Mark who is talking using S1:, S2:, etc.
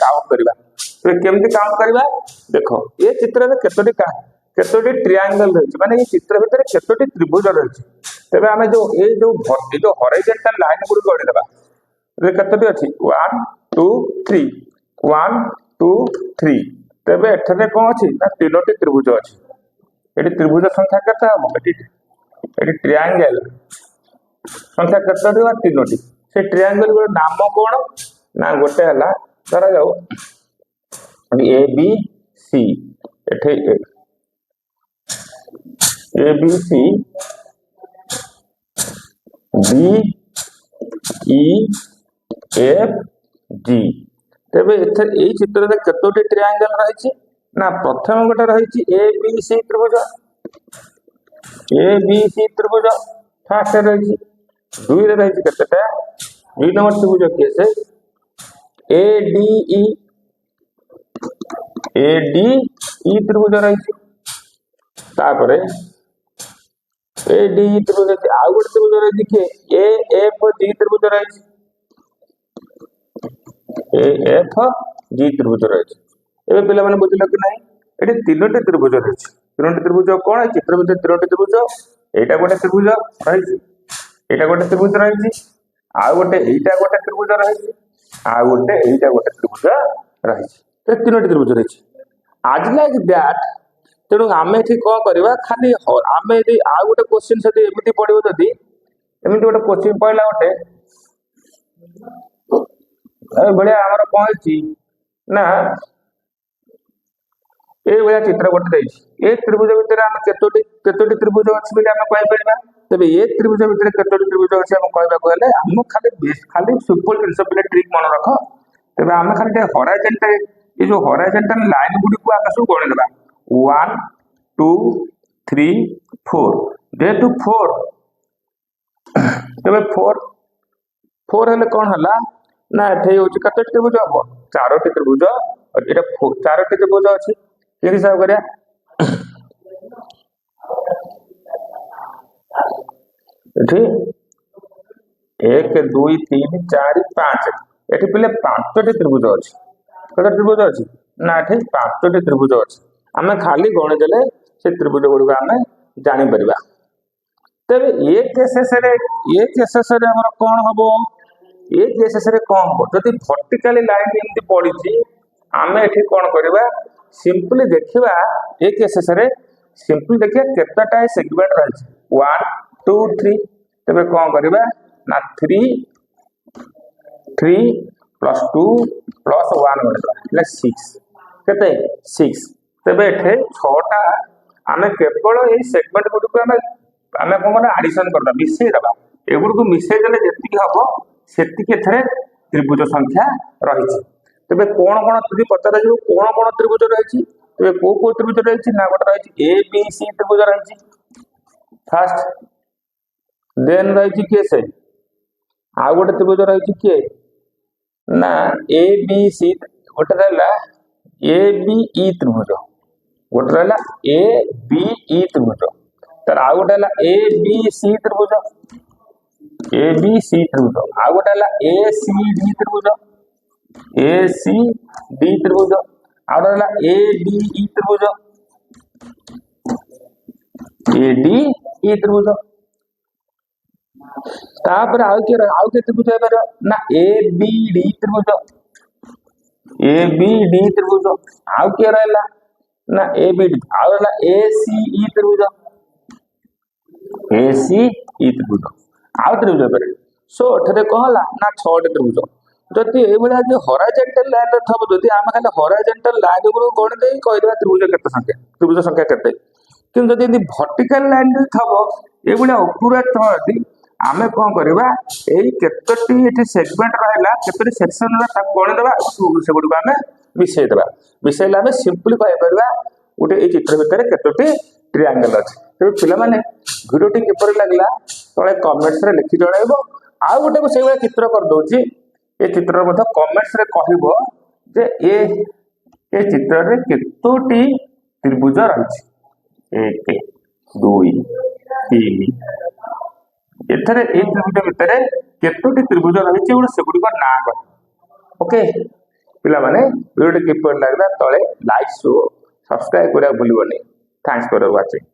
S1: Count करबा तो केमती काउंट करबा देखो ये चित्र में केतोटी ट्रायंगल रही माने ये चित्र भितर केतोटी त्रिभुज रही तेबे आमे जो हॉरिजॉन्टल लाइन गुडी गड़ी देबा रे केतोटी अछि 1 2 3 1 2 3 तेबे एठने कोन अछि ना तीनोटी त्रिभुज अछि एटी त्रिभुज संख्या केते हम एटी ट्रायंगल संख्या केते देबा तीनोटी से ट्रायंगल गुडी नाम कोन ना गोटे हला धरा जाऊ ए बी सी एठे A B C B E F G तेबे एथर ए चित्र रे केतोटी ट्रायंगल रही ना प्रथम गोटे रही ए बी सी त्रिभुज फास्ट रही दुई रे रही केतेटा दुई नंबर त्रिभुज के से ए डी ई त्रिभुज रही तापरे ए डी त्रिभुज आ गोटे त्रिभुज रही के ए एफ जी त्रिभुज रही ए एफ जी त्रिभुज रही एबे पिला माने बुझिलो कि नहीं एटी तीनोटी त्रिभुज रही तीनोटी त्रिभुज कोन है चित्र भितर तीनोटी त्रिभुज एटा गोटे त्रिभुज रही एटा गोटे त्रिभुज रही आ गोटे एटा गोटे त्रिभुज रही आ गोटे एटा गोटे त्रिभुज रही तो तीनोटी त्रिभुज रही आज लाइक दैट तेणु आमे एठी कोन करबा खाली आमे यदि आ गोटे क्वेश्चन सदी एमिति पडिबो जदी एमिति गोटे क्वेश्चन पइला गोटे ए बढिया हमर पहुंची ना ए बढिया चित्र गोटे देछि ए त्रिभुज भितर हम केतोटी त्रिभुज अछि बिले हम कहि परिबा तबे ए त्रिभुज भितर केतोटी त्रिभुज अछि हम कहबा कहले हम खाली सिंपल प्रिंसिपल ट्रिक मन रख तबे हम खाली हॉरिजॉन्टल ये जो हॉरिजॉन्टल लाइन गुडी को हम सब गणि देबा 1 2 3 4 जेतु 4 तबे 4 हेले कोन हला ना एठे होची कते त्रिभुज हबो चारोटी त्रिभुज और एटा चारोटी त्रिभुज अछि के हिसाब करिया एठी 1 2 3 4 5 एठी पले पांचटी त्रिभुज अछि कते त्रिभुज अछि ना एठी पांचटी त्रिभुज अछि हमें खाली गण देले से त्रिभुज गुडी हमें जानि परिबा तबे ये केसेस रे हमर कोन हबो ये केसेस रे कोन हो जदि वर्टिकली लाइन एमती पड़ी छी हमें एठी कोन करबा सिंपली देखिबा ये केसेस रे सिंपली देखिया केतटा सेगमेंट रहै छी 1 2 3 तबे कोन करबा ना 3 प्लस 2 प्लस 1 मतलब 6 केते 6 तबे एठे 6टा हमें केवल ए सेगमेंट गुडी को हमें कोन एडिशन करबा मिसै दबा एगुड को मिसै देले जेति हबो सेति के थरे त्रिभुज संख्या रही छी तबे कोन यदि पचार जो कोन त्रिभुज रही छी तबे को त्रिभुज रही छी ना गोटे रही छी ए बी सी त्रिभुज रही छी फर्स्ट देन रही छी के से आ गोटे त्रिभुज रही छी के ना ए बी सी गोटे रहला ए बी ई त्रिभुज गोटे रहला ए बी ई त्रिभुज तर आ गोटे रहला ए बी सी त्रिभुज ए बी सी त्रिभुज आ गोटे हला ए सी डी त्रिभुज ए सी डी त्रिभुज आ गोटे हला ए डी ई त्रिभुज ए डी ई त्रिभुज तापर आउ के त्रिभुज है ना ए बी डी त्रिभुज आउ के रहला ना ए बी डी आउ रहला ए सी ई त्रिभुज आउ त्रिभुज पर सो एठरे कहला ना 6टी त्रिभुज जति ए बडा जे हॉरिजॉन्टल लाइन रे थब जति हम खाली हॉरिजॉन्टल लाइन गुलो गण दे कहि देबा त्रिभुज संख्या केते किंतु जति वर्टिकल लाइन रे थब ए बडा ऊपर थबति आमे कोन करबा एई केतोटी एठी सेगमेंट रहला केतोटी सेक्शन रा ताक गण देबा से गुडी को हमें विषयला हमें सिंपली कहि परबा उटे ए चित्र भितर केतोटी ट्रायंगल अछि तो पिला माने वीडियोटी किपर लागला तळे कमेंट्स रे लिखि जणाइबो आ गोटे को सेबा चित्र कर दोची ए चित्र मध कमेंट्स रे कहिबो जे ए चित्र रे केतोटी त्रिभुज रही 1 2 3 एथरे ए त्रिभुज भितर केतोटी त्रिभुज रही छि उडे सेगुडी को ना कर ओके पिला माने वीडियो किपरि लागला तळे लाइक सो सब्सक्राइब करा भूलिबनी थैंक्स फॉर वाचिंग।